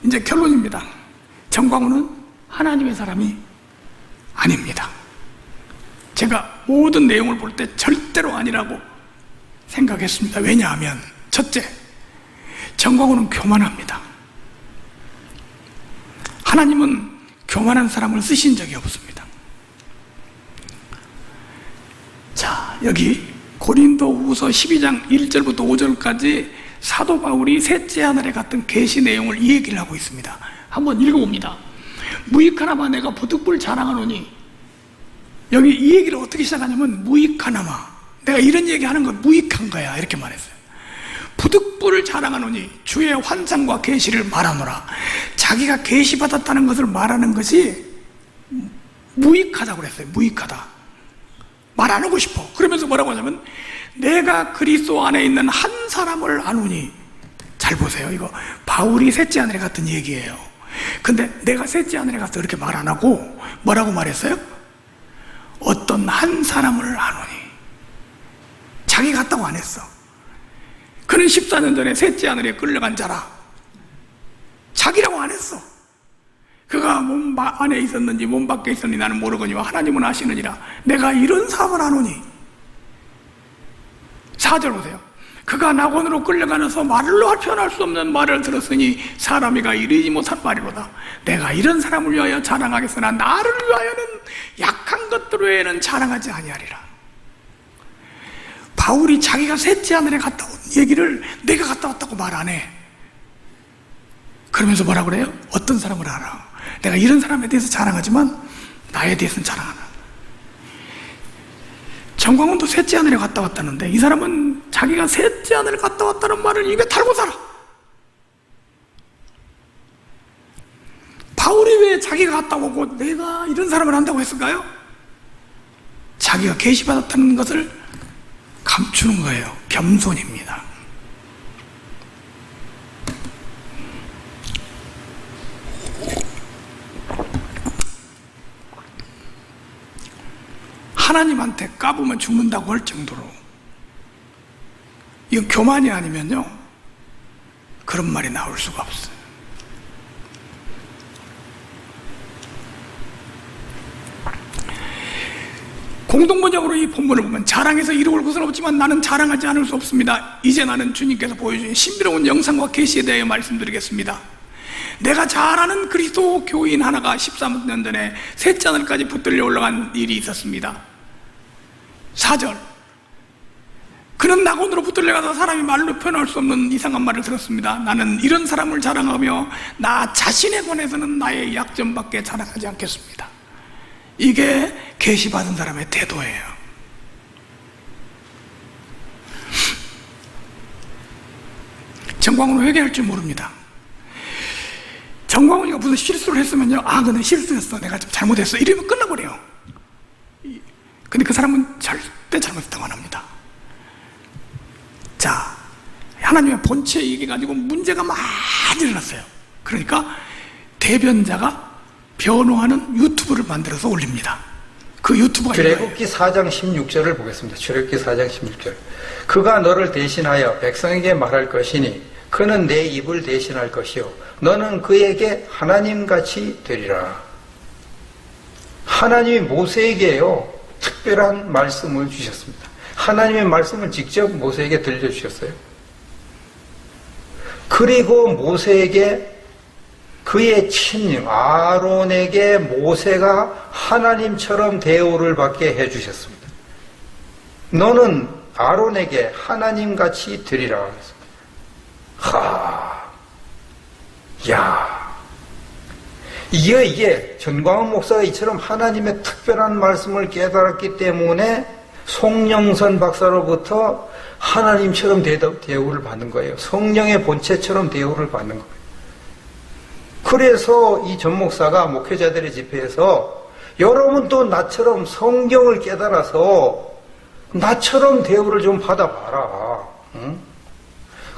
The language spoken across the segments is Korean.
이제 결론입니다. 정광훈은 하나님의 사람이 아닙니다. 제가 모든 내용을 볼 때 절대로 아니라고 생각했습니다. 왜냐하면 첫째, 정광훈은 교만합니다. 하나님은 교만한 사람을 쓰신 적이 없습니다. 자, 여기 고린도후서 12장 1절부터 5절까지 사도 바울이 셋째 하늘에 갔던 계시 내용을 이 얘기를 하고 있습니다. 한번 읽어봅니다. 무익하나마 내가 부득불 자랑하노니, 여기 이 얘기를 어떻게 시작하냐면 무익하나마, 내가 이런 얘기하는 건 무익한 거야, 이렇게 말했어요. 부득불을 자랑하노니 주의 환상과 계시를 말하노라. 자기가 계시받았다는 것을 말하는 것이 무익하다고 그랬어요. 무익하다, 말 안 하고 싶어. 그러면서 뭐라고 하냐면 내가 그리스도 안에 있는 한 사람을 아노니. 잘 보세요. 이거 바울이 셋째 하늘에 갔던 얘기예요. 근데 내가 셋째 하늘에 가서 이렇게 말 안 하고 뭐라고 말했어요? 어떤 한 사람을 아노니. 자기 갔다고 안 했어. 그는 14년 전에 셋째 하늘에 끌려간 자라. 자기라고 안 했어. 그가 몸 안에 있었는지 몸 밖에 있었는지 나는 모르거니와 하나님은 아시느니라. 내가 이런 사람을 아노니. 4절 보세요. 그가 낙원으로 끌려가면서 말로 표현할 수 없는 말을 들었으니 사람이가 이르지 못한 말이로다. 내가 이런 사람을 위하여 자랑하겠으나 나를 위하여는 약한 것들 외에는 자랑하지 아니하리라. 바울이 자기가 셋째 하늘에 갔다 온 얘기를 내가 갔다 왔다고 말 안 해. 그러면서 뭐라 그래요? 어떤 사람을 알아. 내가 이런 사람에 대해서 자랑하지만 나에 대해서는 자랑 안 한다. 정광훈도 셋째 하늘에 갔다 왔다는데 이 사람은 자기가 셋째 하늘에 갔다 왔다는 말을 입에 달고 살아. 바울이 왜 자기가 갔다 오고 내가 이런 사람을 한다고 했을까요? 자기가 계시받았다는 것을 감추는 거예요. 겸손입니다. 하나님한테 까부면 죽는다고 할 정도로. 이건 교만이 아니면요 그런 말이 나올 수가 없어요. 공동번역으로 이 본문을 보면 자랑해서 이루어올 것은 없지만 나는 자랑하지 않을 수 없습니다. 이제 나는 주님께서 보여주신 신비로운 영상과 계시에 대해 말씀드리겠습니다. 내가 잘 아는 그리스도 교인 하나가 13년 전에 셋째 하늘까지 붙들려 올라간 일이 있었습니다. 4절, 그는 낙원으로 붙들려가서 사람이 말로 표현할 수 없는 이상한 말을 들었습니다. 나는 이런 사람을 자랑하며 나 자신에 관해서는 나의 약점밖에 자랑하지 않겠습니다. 이게 계시받은 사람의 태도예요. 정광훈은 회개할 줄 모릅니다. 정광훈이가 무슨 실수를 했으면요, 아 그는 실수했어, 내가 좀 잘못했어, 이러면 끝나버려요. 근데 그 사람은 절대 잘못했다고 안 합니다. 자, 하나님의 본체 얘기 가지고 문제가 많이 일어났어요. 그러니까 대변자가 변호하는 유튜브를 만들어서 올립니다. 그 유튜브가 출애굽기 4장 16절을 보겠습니다. 출애굽기 4장 16절. 그가 너를 대신하여 백성에게 말할 것이니 그는 내 입을 대신할 것이요 너는 그에게 하나님같이 되리라. 하나님이 모세에게요 특별한 말씀을 주셨습니다. 하나님의 말씀을 직접 모세에게 들려주셨어요. 그리고 모세에게 그의 친형 아론에게 모세가 하나님처럼 대우를 받게 해주셨습니다. 너는 아론에게 하나님같이 되리라. 이게 전광훈 목사가 이처럼 하나님의 특별한 말씀을 깨달았기 때문에 송영선 박사로부터 하나님처럼 대우를 받는 거예요. 성령의 본체처럼 대우를 받는 거예요. 그래서 이 전 목사가 목회자들의 집회에서 여러분도 나처럼 성경을 깨달아서 나처럼 대우를 좀 받아봐라. 응?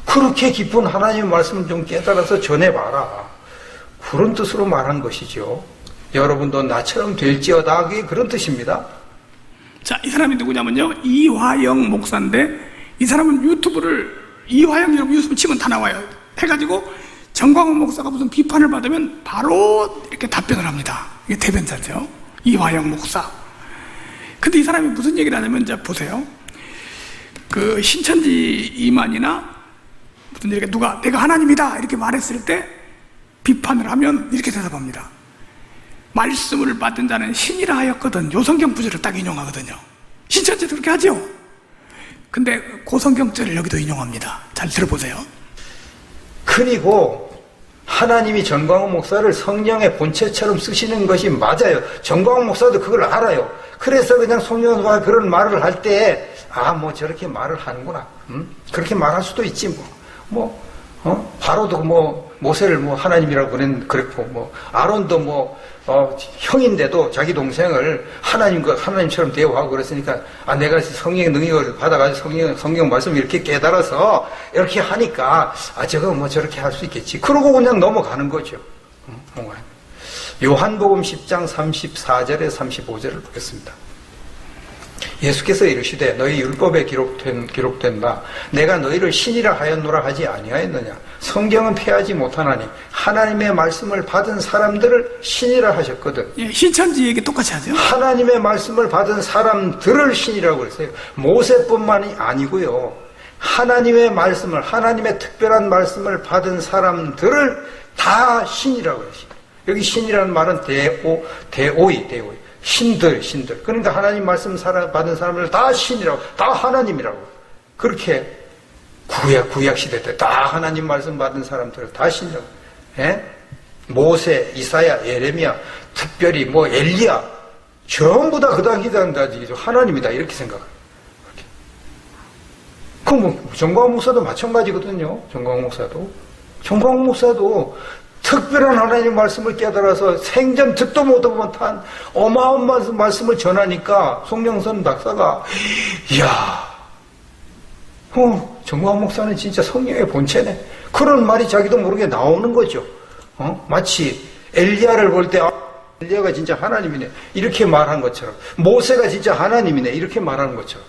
그렇게 깊은 하나님의 말씀을 좀 깨달아서 전해봐라. 그런 뜻으로 말한 것이죠. 여러분도 나처럼 될지어다. 그게 그런 뜻입니다. 자, 이 사람이 누구냐면요, 이화영 목사인데 이 사람은 유튜브를, 이화영 여러분 유튜브 치면 다 나와요. 해가지고 정광훈 목사가 무슨 비판을 받으면 바로 이렇게 답변을 합니다. 이게 대변자죠. 이화영 목사. 근데 이 사람이 무슨 얘기를 하냐면, 이제 보세요. 그 신천지 이만이나 무슨 이렇게 누가 내가 하나님이다 이렇게 말했을 때 비판을 하면 이렇게 대답합니다. 말씀을 받은 자는 신이라 하였거든. 요 성경 구절을 딱 인용하거든요. 신천지도 그렇게 하죠. 근데 그 성경절을 여기도 인용합니다. 잘 들어보세요. 그리고 하나님이 전광훈 목사를 성령의 본체처럼 쓰시는 것이 맞아요. 전광훈 목사도 그걸 알아요. 그래서 그냥 송영수가 그런 말을 할 때, 뭐 저렇게 말을 하는구나. 그렇게 말할 수도 있지, 바로도 모세를 하나님이라고 그랬고, 아론도 형인데도 자기 동생을 하나님처럼 대우하고 그랬으니까, 내가 성령의 능력을 받아가지고 성경 말씀 이렇게 깨달아서 이렇게 하니까, 저거 저렇게 할 수 있겠지. 그러고 그냥 넘어가는 거죠. 요한복음 10장 34절에 35절을 보겠습니다. 예수께서 이르시되 너희 율법에 기록된 바 내가 너희를 신이라 하였노라 하지 아니하였느냐. 성경은 폐하지 못하나니 하나님의 말씀을 받은 사람들을 신이라 하셨거든. 예, 신천지 얘기 똑같이 하죠. 하나님의 말씀을 받은 사람들을 신이라고 그랬어요. 모세뿐만이 아니고요. 하나님의 말씀을, 하나님의 특별한 말씀을 받은 사람들을 다 신이라고 그랬어요. 여기 신이라는 말은 대오이. 신들. 그러니까 하나님 말씀 받은 사람들 다 신이라고, 다 하나님이라고. 그렇게 구약 시대 때 다 하나님 말씀 받은 사람들 다 신이라고. 예? 모세, 이사야, 예레미야, 특별히 엘리야, 전부 다 그 당시 하나님이다 이렇게 생각해요. 정광훈 목사도 마찬가지거든요. 정광훈 목사도 특별한 하나님 말씀을 깨달아서 생전 듣도 못하면 탄 어마어마한 말씀을 전하니까 송영선 박사가 이야, 정광훈 목사는 진짜 성령의 본체네. 그런 말이 자기도 모르게 나오는 거죠. 마치 엘리야를 볼 때 엘리야가 진짜 하나님이네 이렇게 말한 것처럼, 모세가 진짜 하나님이네 이렇게 말하는 것처럼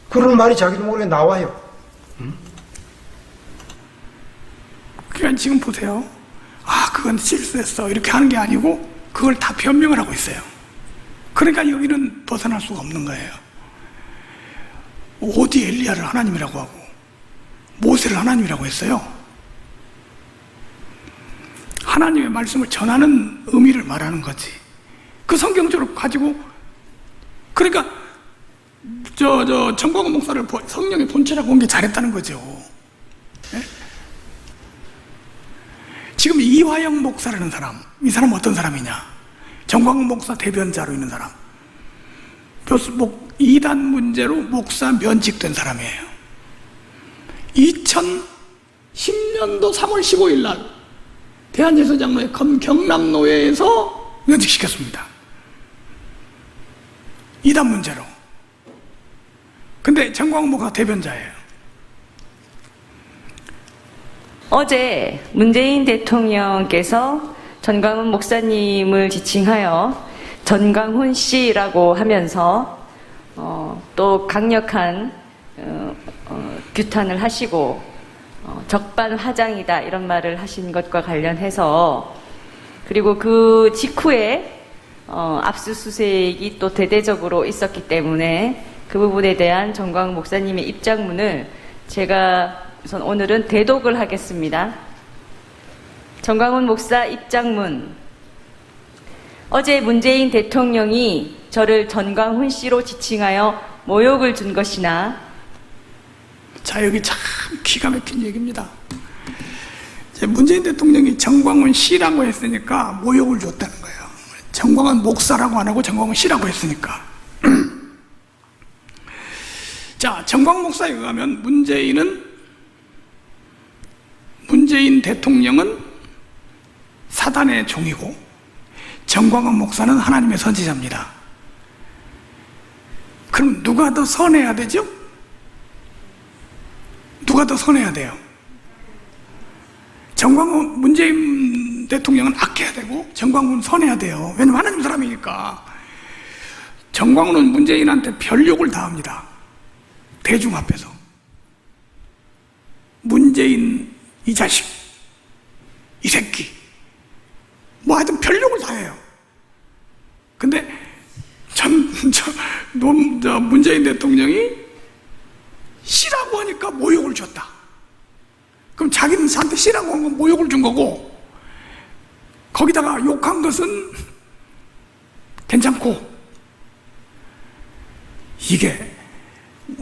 그런 말이 자기도 모르게 나와요. 그러니까 지금 보세요. 그건 실수했어 이렇게 하는 게 아니고 그걸 다 변명을 하고 있어요. 그러니까 여기는 벗어날 수가 없는 거예요. 어디 엘리야를 하나님이라고 하고 모세를 하나님이라고 했어요. 하나님의 말씀을 전하는 의미를 말하는 거지. 그 성경적으로 가지고, 그러니까 정광훈 목사를 성령의 본체라고 한 게 잘했다는 거죠. 네? 지금 이화영 목사라는 사람, 이 사람은 어떤 사람이냐? 정광훈 목사 대변자로 있는 사람. 이단 문제로 목사 면직된 사람이에요. 2010년도 3월 15일 날 대한예수장로회 경남노회에서 면직시켰습니다. 이단 문제로. 근데 정광훈 목사가 대변자예요. 어제 문재인 대통령께서 전광훈 목사님을 지칭하여 전광훈 씨라고 하면서 또 강력한 규탄을 하시고 적반하장이다 이런 말을 하신 것과 관련해서, 그리고 그 직후에 압수수색이 또 대대적으로 있었기 때문에 그 부분에 대한 전광훈 목사님의 입장문을 제가 우선 오늘은 대독을 하겠습니다. 전광훈 목사 입장문. 어제 문재인 대통령이 저를 전광훈 씨로 지칭하여 모욕을 준 것이나, 자, 여기 참 기가 막힌 얘기입니다. 이제 문재인 대통령이 정광훈 씨라고 했으니까 모욕을 줬다는 거예요. 정광훈 목사라고 안 하고 정광훈 씨라고 했으니까. 자, 정광훈 목사에 의하면 문재인 대통령은 사단의 종이고 정광훈 목사는 하나님의 선지자입니다. 그럼 누가 더 선해야 되죠? 누가 더 선해야 돼요? 문재인 대통령은 악해야 되고 정광훈은 선해야 돼요. 왜냐면 하나님 사람이니까. 정광훈은 문재인한테 별욕을 다 합니다. 대중 앞에서. 문재인 이 자식, 새끼. 뭐 하여튼 별욕을 다 해요. 근데 문재인 대통령이 씨라고 하니까 모욕을 줬다. 그럼 자기는 저한테 씨라고 한 건 모욕을 준 거고, 거기다가 욕한 것은 괜찮고, 이게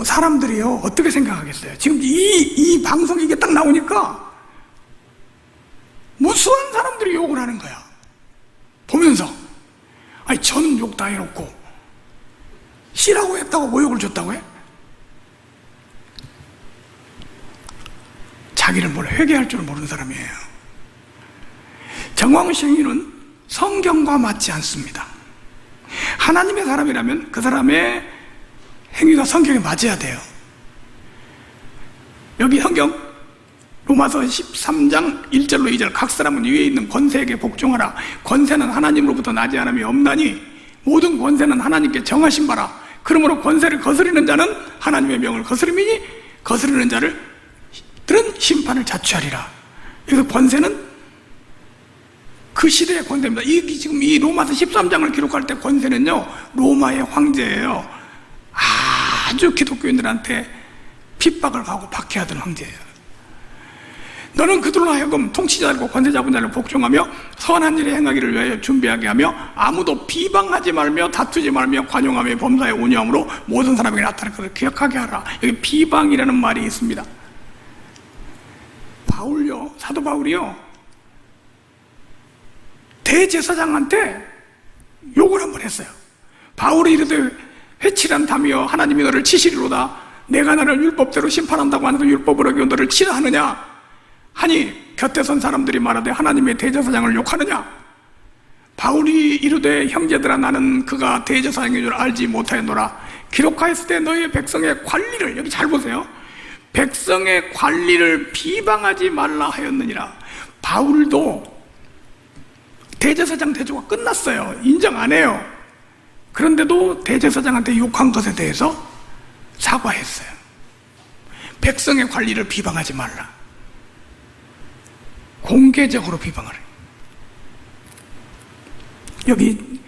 사람들이요 어떻게 생각하겠어요? 지금 이 방송이 이게 딱 나오니까 무수한 사람들이 욕을 하는 거야. 보면서 아니 저는 욕 다 해놓고 씨라고 했다고 모욕을 줬다고 해? 자기를 뭘 회개할 줄 모르는 사람이에요. 정광훈 행위는 성경과 맞지 않습니다. 하나님의 사람이라면 그 사람의 행위가 성경에 맞아야 돼요. 여기 성경 로마서 13장 1절로 2절, 각 사람은 위에 있는 권세에게 복종하라. 권세는 하나님으로부터 나지 않음이 없나니 모든 권세는 하나님께 정하신 바라. 그러므로 권세를 거스리는 자는 하나님의 명을 거스림이니 거스리는 자들은 심판을 자취하리라. 그래서 권세는 그 시대의 권세입니다. 지금 이 로마서 13장을 기록할 때 권세는요 로마의 황제예요. 아주 기독교인들한테 핍박을 가고 박해하던 황제예요. 너는 그들로 하여금 통치자들과 권세 잡은 자를 복종하며 선한 일에 행하기를 위하여 준비하게 하며 아무도 비방하지 말며 다투지 말며 관용하며 범사에 온유함으로 모든 사람에게 나타날 것을 기억하게 하라. 여기 비방이라는 말이 있습니다. 사도 바울이요 대제사장한테 욕을 한번 했어요. 바울이 이르되 회칠한 담이여 하나님이 너를 치시리로다. 내가 너를 율법대로 심판한다고 하는데 율법을 어기고 너를 치라 하느냐 하니 곁에 선 사람들이 말하되 하나님의 대제사장을 욕하느냐. 바울이 이르되 형제들아 나는 그가 대제사장인 줄 알지 못하였노라. 기록하였을 때 너희 백성의 관리를, 여기 잘 보세요, 백성의 관리를 비방하지 말라 하였느니라. 바울도 대제사장 대조가 끝났어요. 인정 안 해요. 그런데도 대제사장한테 욕한 것에 대해서 사과했어요. 백성의 관리를 비방하지 말라. 공개적으로 비방을 해요. 여기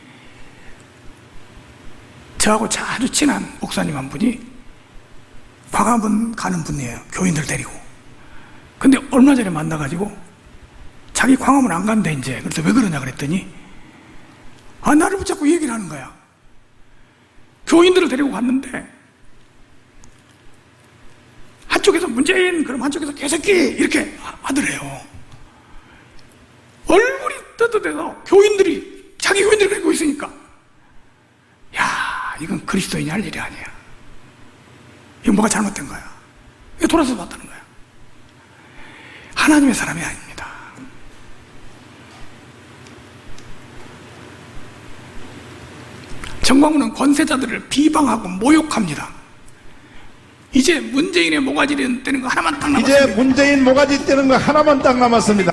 저하고 아주 친한 목사님 한 분이 광화문 가는 분이에요. 교인들 데리고. 근데 얼마 전에 만나가지고 자기 광화문 안 간대 이제. 그래서 왜 그러냐 그랬더니 나를 붙잡고 얘기를 하는 거야. 교인들을 데리고 갔는데 한쪽에서 문재인, 그럼 한쪽에서 개새끼 이렇게 하더래요. 얼굴이 뜨뜻해서 교인들이, 자기 교인들이 그러고 있으니까, 야, 이건 그리스도인이 할 일이 아니야. 이거 뭐가 잘못된 거야. 이거 돌아서 봤다는 거야. 하나님의 사람이 아닙니다. 정광훈은 권세자들을 비방하고 모욕합니다. 이제 문재인의 모가지 떼는 거 하나만 딱 남았습니다. 이제 문재인 모가지 떼는 거 하나만 딱 남았습니다.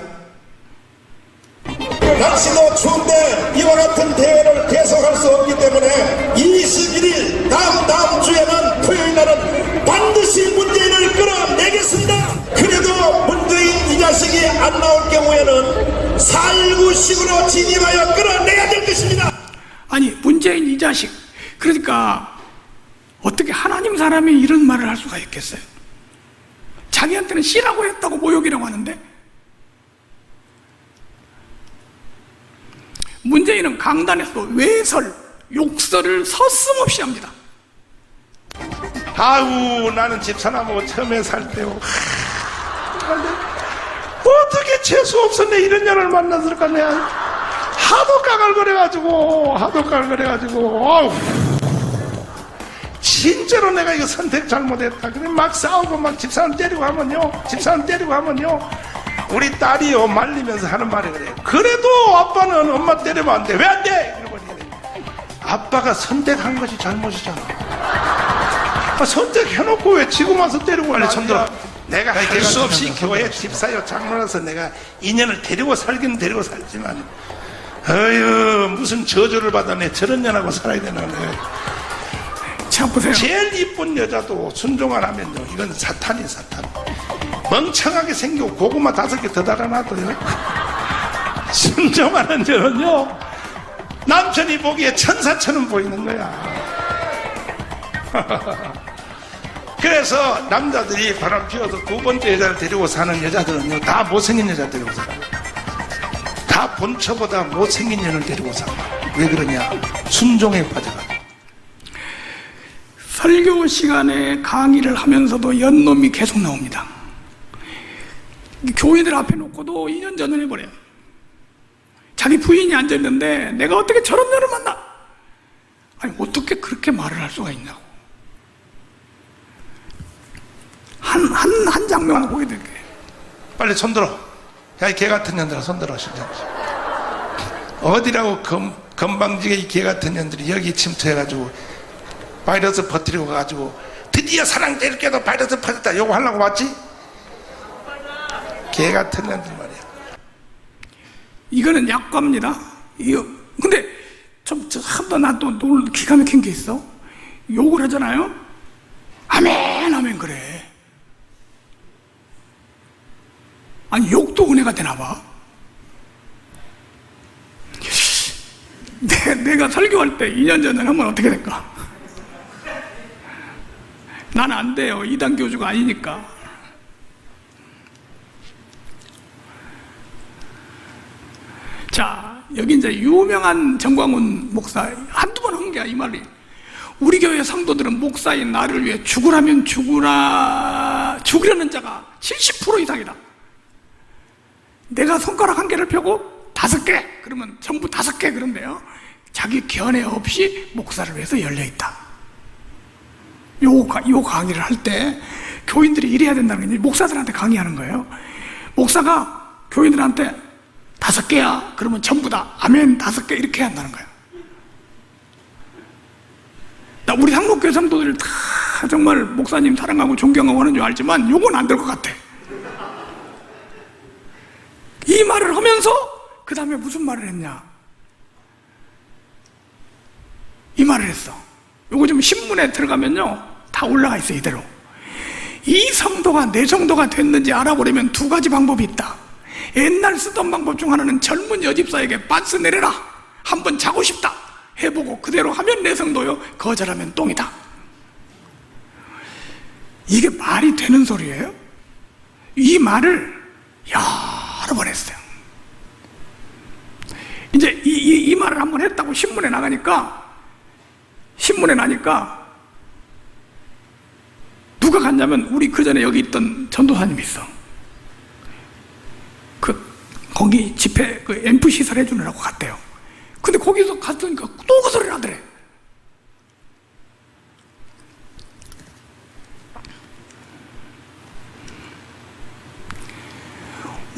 날씨도 추운데 이와 같은 대회를 계속할 수 없기 때문에 21일 다음 주에는 토요일 날은 반드시 문재인을 끌어내겠습니다. 그래도 문재인 이 자식이 안 나올 경우에는 4.19식으로 진입하여 끌어내야 될 것입니다. 아니 문재인 이 자식, 그러니까 어떻게 하나님 사람이 이런 말을 할 수가 있겠어요? 자기한테는 씨라고 했다고 모욕이라고 하는데, 문재인은 강단에서 외설, 욕설을 서슴없이 합니다. 아우 나는 집사람하고 처음에 살 때요 어떻게 재수 없었네 이런 년을 만났을까. 내가 하도 까갈거려가지고 아우 진짜로 내가 이거 선택 잘못했다. 그래 막 싸우고 막 집사람 때리고 하면요 우리 딸이요 말리면서 하는 말이 그래요. 그래도 아빠는 엄마 때리면 안 돼. 왜 안 돼? 이러고 아빠가 선택한 것이 잘못이잖아. 선택해놓고 왜 지금 와서 때리고 빨리 손들어. 내가 할 수 없이 교회 집사요 장로라서 내가 인연을 데리고 살기는 데리고 살지만 어휴 무슨 저주를 받아내 저런 년하고 살아야 되나. 참 보세요. 제일 이쁜 여자도 순종 안 하면요 이건 사탄이 사탄. 멍청하게 생기고 고구마 5개 더 달아놔도요 순종하는 여는요, 남편이 보기에 천사처럼 보이는 거야. 그래서 남자들이 바람 피워서 두 번째 여자를 데리고 사는 여자들은요, 다 못생긴 여자 데리고 살아요. 다 본처보다 못생긴 년을 데리고 살아. 왜 그러냐? 순종에 빠져가지고. 설교 시간에 강의를 하면서도 연놈이 계속 나옵니다. 교인들 앞에 놓고도 2년 전을 해버려요. 자기 부인이 앉아있는데 내가 어떻게 저런 년을 만나? 아니 어떻게 그렇게 말을 할 수가 있냐고. 한 장면만 보여드릴게요. 빨리 손들어. 야, 이 개 같은 년들아, 손들어. 진짜. 어디라고 건방지게 이 개 같은 년들이 여기 침투해가지고 바이러스 퍼뜨리고 가가지고 드디어 사랑제일교도 바이러스 퍼졌다. 요거 하려고 왔지? 개 같은 년들 말이야. 이거는 약과입니다. 이거 근데 나또 기가 막힌 게 있어. 욕을 하잖아요. 아멘 아멘 그래. 아니 욕도 은혜가 되나 봐. 내가 설교할 때 2년 전에 하면 어떻게 될까? 나는 안 돼요. 이단 교주가 아니니까. 자, 여기 이제 유명한 정광훈 목사 한두 번 한 게야 이 말이. 우리 교회 성도들은 목사인 나를 위해 죽으라면 죽으려는 자가 70% 이상이다. 내가 손가락 한 개를 펴고 5개 그러면 전부 5개 그런데요. 자기 견해 없이 목사를 위해서 열려있다. 요 강의를 할 때 교인들이 이래야 된다는 게 목사들한테 강의하는 거예요. 목사가 교인들한테 5개야 그러면 전부 다 아멘 5개 이렇게 해야 한다는 거예요. 나 우리 한국교회 성도들 다 정말 목사님 사랑하고 존경하고 하는 줄 알지만 요건 안 될 것 같아. 이 말을 하면서 그 다음에 무슨 말을 했냐, 이 말을 했어. 요거 좀 신문에 들어가면요 다 올라가 있어. 이대로 이 성도가 내 성도가 됐는지 알아보려면 2가지 방법이 있다. 옛날 쓰던 방법 중 하나는 젊은 여집사에게 빤스 내려라, 한번 자고 싶다 해보고 그대로 하면 내 성도요, 거절하면 똥이다. 이게 말이 되는 소리예요? 이 말을 여러 번 했어요. 이제 이 말을 한번 했다고 신문에 나니까 누가 갔냐면 우리 그 전에 여기 있던 전도사님이 있어. 거기 집회 앰프 시설 해주느라고 갔대요. 근데 거기서 갔으니까 또 그 소리를 하더래.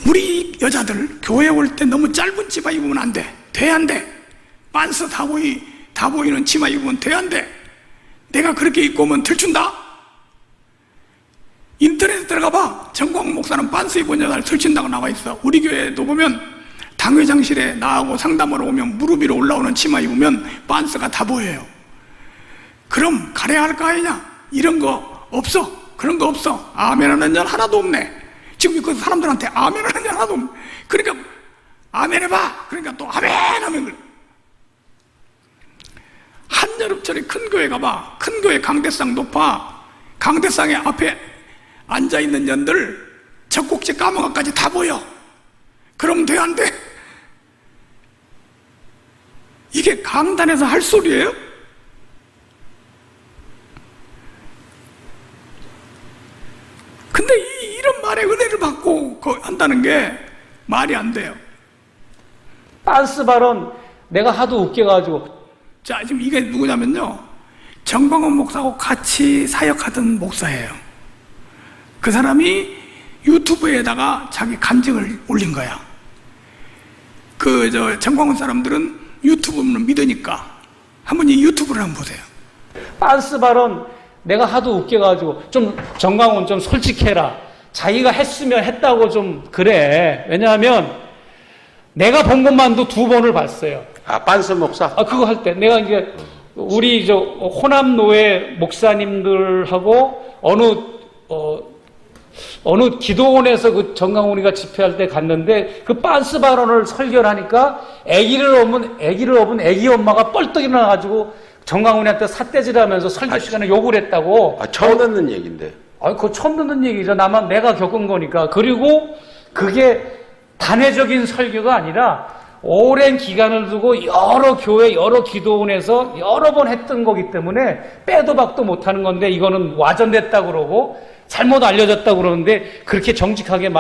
우리 여자들 교회 올 때 너무 짧은 치마 입으면 안 돼. 안 돼. 빤스 다 보이는 치마 입으면 안 돼. 내가 그렇게 입고 오면 들춘다. 인터넷에 들어가봐. 정광훈 목사는 빤스 입은 여자를 들친다고 나와 있어. 우리 교회도 보면 당회장실에 나하고 상담하러 오면 무릎 위로 올라오는 치마 입으면 빤스가 다 보여요. 그럼 가려야 할 거 아니냐? 이런 거 없어. 그런 거 없어. 아멘 하는 년 하나도 없네. 지금 그 사람들한테 아멘 하는 년 하나도 없네. 그러니까 아멘 해봐. 그러니까 또 아멘 하면 그래. 한여름철에 큰 교회 가봐. 큰 교회 강대상 높아. 강대상에 앞에 앉아있는 년들 젖꼭지 까마귀까지 다 보여. 그럼 돼 안 돼? 이게 강단에서 할 소리예요? 근데 이런 말에 은혜를 받고 한다는 게 말이 안 돼요. 빤스 발언 내가 하도 웃겨가지고. 자, 지금 이게 누구냐면요, 정광훈 목사하고 같이 사역하던 목사예요. 그 사람이 유튜브에다가 자기 간증을 올린 거야. 정광훈 사람들은 유튜브는 믿으니까 한번 이 유튜브를 한번 보세요. 빤스 발언 내가 하도 웃겨가지고 좀 정광훈 좀 솔직해라. 자기가 했으면 했다고 좀 그래. 왜냐하면 내가 본 것만도 2번을 봤어요. 빤스 목사? 그거 할 때 내가 이제 우리 호남노회 목사님들하고 어느 어느 기도원에서 그 정강훈이가 집회할 때 갔는데 그 빤스 발언을 설교를 하니까 아기를 업은 아기 엄마가 뻘떡 일어나가지고 정강훈이한테 삿대질하면서 설교 시간에 욕을 했다고. 처음 듣는 얘기인데. 그거 처음 듣는 얘기죠. 내가 겪은 거니까. 그리고 그게 단회적인 설교가 아니라 오랜 기간을 두고 여러 교회, 여러 기도원에서 여러 번 했던 거기 때문에 빼도 박도 못하는 건데 이거는 와전됐다 그러고 잘못 알려졌다 그러는데 그렇게 정직하게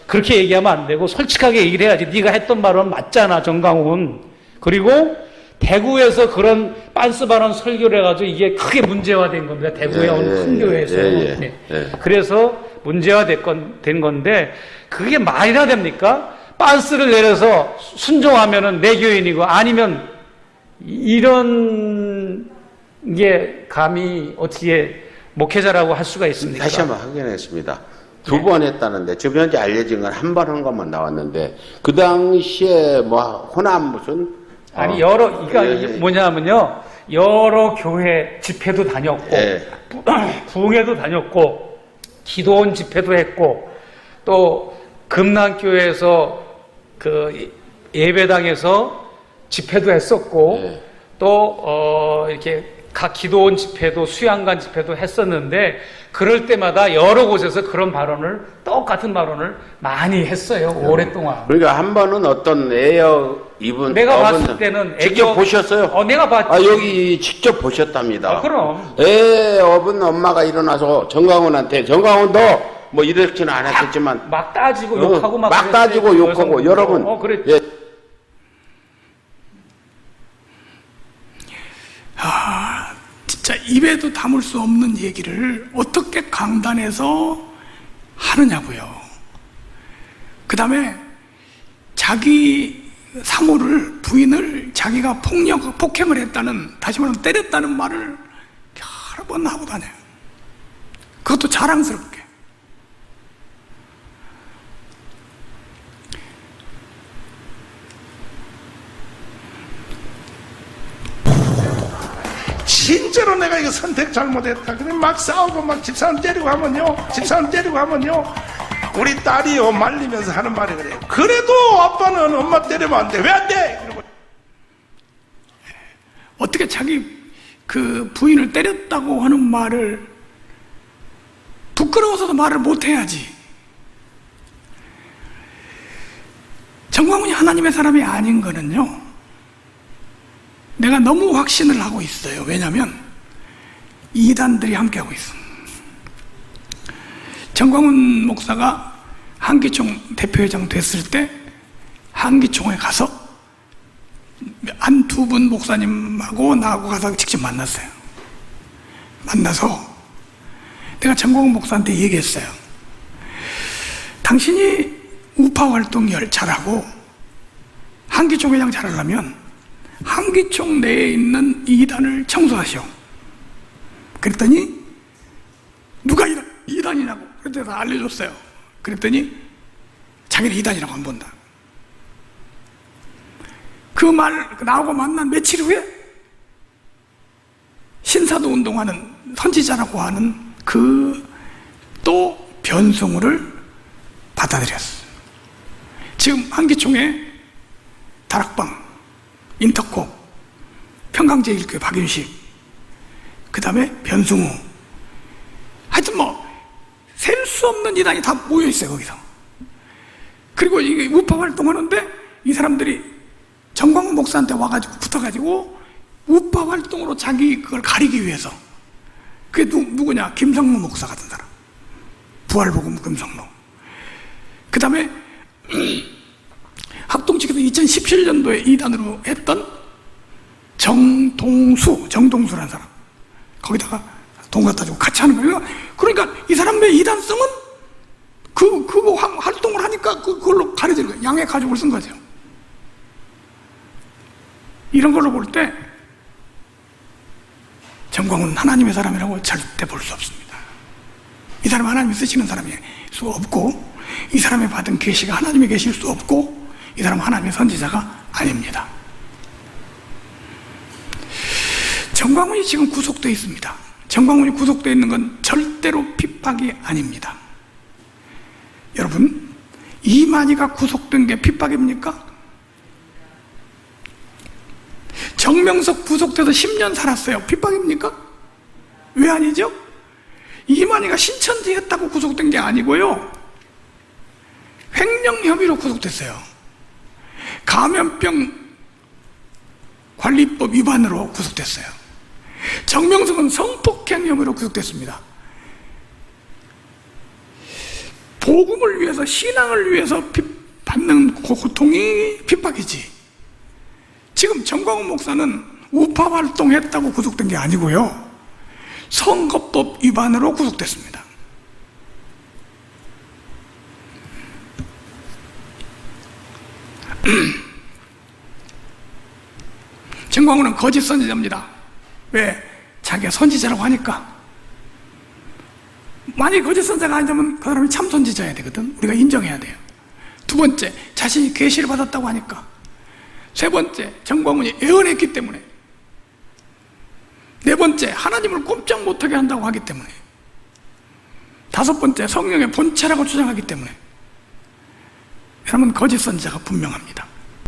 그렇게 얘기하면 안 되고 솔직하게 얘기를 해야지. 네가 했던 발언 맞잖아, 정강훈. 그리고 대구에서 그런 빤스 발언 설교를 해가지고 이게 크게 문제화된 겁니다. 대구의 어느 큰 교회에서. 네. 그래서 문제화된 건데 그게 말이나 됩니까? 빤스를 내려서 순종하면은 내 교인이고 아니면 이런 게 감히 어떻게 목회자라고 할 수가 있습니까? 다시 한번 확인했습니다. 두 번 했다는데 지금 현재 알려진 건 한 번 한 것만 나왔는데 그 당시에 뭐 호남 무슨 아니 이게 뭐냐면요, 여러 교회 집회도 다녔고 부흥회도 다녔고 기도원 집회도 했고 또 금남교회에서 그 예배당에서 집회도 했었고 또 이렇게 각 기도원 집회도 수양관 집회도 했었는데 그럴 때마다 여러 곳에서 그런 발언을 똑같은 발언을 많이 했어요. 오랫동안. 그러니까 한 번은 어떤 이분 내가 봤을 때는 직접 보셨어요? 내가 봤지. 여기 직접 보셨답니다. 그럼. 업은 엄마가 일어나서 정강훈한테 정강훈도 뭐 이렇지는 않았겠지만 막 따지고 욕하고 막 따지고 욕하고 여러분 그랬지. 진짜 입에도 담을 수 없는 얘기를 어떻게 강단에서 하느냐고요. 그 다음에 자기 사모를, 부인을 자기가 폭행을 했다는, 다시 말하면 때렸다는 말을 여러 번 하고 다녀요. 그것도 자랑스럽게. 진짜로 내가 이거 선택 잘못했다. 그래 막 싸우고 막 집사람 때리고 하면요. 우리 딸이요 말리면서 하는 말이 그래요. 그래도 아빠는 엄마 때리면 안 돼. 왜 안 돼? 이러고. 어떻게 자기 그 부인을 때렸다고 하는 말을 부끄러워서도 말을 못해야지. 정광훈이 하나님의 사람이 아닌 거는요, 내가 너무 확신을 하고 있어요. 왜냐하면 이단들이 함께하고 있습니다. 정광훈 목사가 한기총 대표회장 됐을 때 한기총에 가서 한 두 분 목사님하고 나하고 가서 직접 만났어요. 만나서 내가 정광훈 목사한테 얘기했어요. 당신이 우파 활동 잘하고 한기총 회장 잘하려면 한기총 내에 있는 이단을 청소하시오. 그랬더니 누가 이단이냐고 그랬더니 다 알려줬어요. 그랬더니 자기는 이단이라고 안 본다. 그 말 나하고 만난 며칠 후에 신사도 운동하는 선지자라고 하는 그 또 변성우를 받아들였어요. 지금 한기총에 다락방, 인터코, 평강제일교회 박윤식, 그 다음에 변승우, 하여튼 뭐 셀 수 없는 이단이 다 모여있어요 거기서. 그리고 이게 우파 활동하는데 이 사람들이 정광훈 목사한테 와가지고 붙어가지고 우파 활동으로 자기 그걸 가리기 위해서. 그게 누구냐? 김성로 목사 같은 사람, 부활복음 김성로. 그 다음에 학동측에서 2017년도에 이단으로 했던 정동수라는 사람, 거기다가 돈 갖다 주고 같이 하는 거예요. 그러니까 이 사람의 이단성은 그거 활동을 하니까 그걸로 가려지는 거예요. 양의 가족을 쓴 거죠. 이런 걸로 볼 때 정광훈은 하나님의 사람이라고 절대 볼 수 없습니다. 이 사람 하나님이 쓰시는 사람일 수 없고, 이 사람이 받은 계시가 하나님의 계시일 수 없고, 이 사람은 하나님의 선지자가 아닙니다. 정광훈이 지금 구속되어 있습니다. 정광훈이 구속되어 있는 건 절대로 핍박이 아닙니다. 여러분, 이만희가 구속된 게 핍박입니까? 정명석 구속돼서 10년 살았어요. 핍박입니까? 왜 아니죠? 이만희가 신천지 했다고 구속된 게 아니고요. 횡령 혐의로 구속됐어요. 감염병 관리법 위반으로 구속됐어요. 정명석은 성폭행 혐의로 구속됐습니다. 복음을 위해서, 신앙을 위해서 받는 고통이 핍박이지. 지금 정광훈 목사는 우파 활동했다고 구속된 게 아니고요. 선거법 위반으로 구속됐습니다. 정광훈은 거짓 선지자입니다. 왜? 자기가 선지자라고 하니까. 만약 거짓 선지자가 아니면 그 사람이 참 선지자여야 되거든. 우리가 인정해야 돼요. 두 번째, 자신이 계시를 받았다고 하니까. 세 번째, 정광훈이 예언했기 때문에. 네 번째, 하나님을 꼼짝 못하게 한다고 하기 때문에. 다섯 번째, 성령의 본체라고 주장하기 때문에. 여러분, 거짓 선지자가 분명합니다.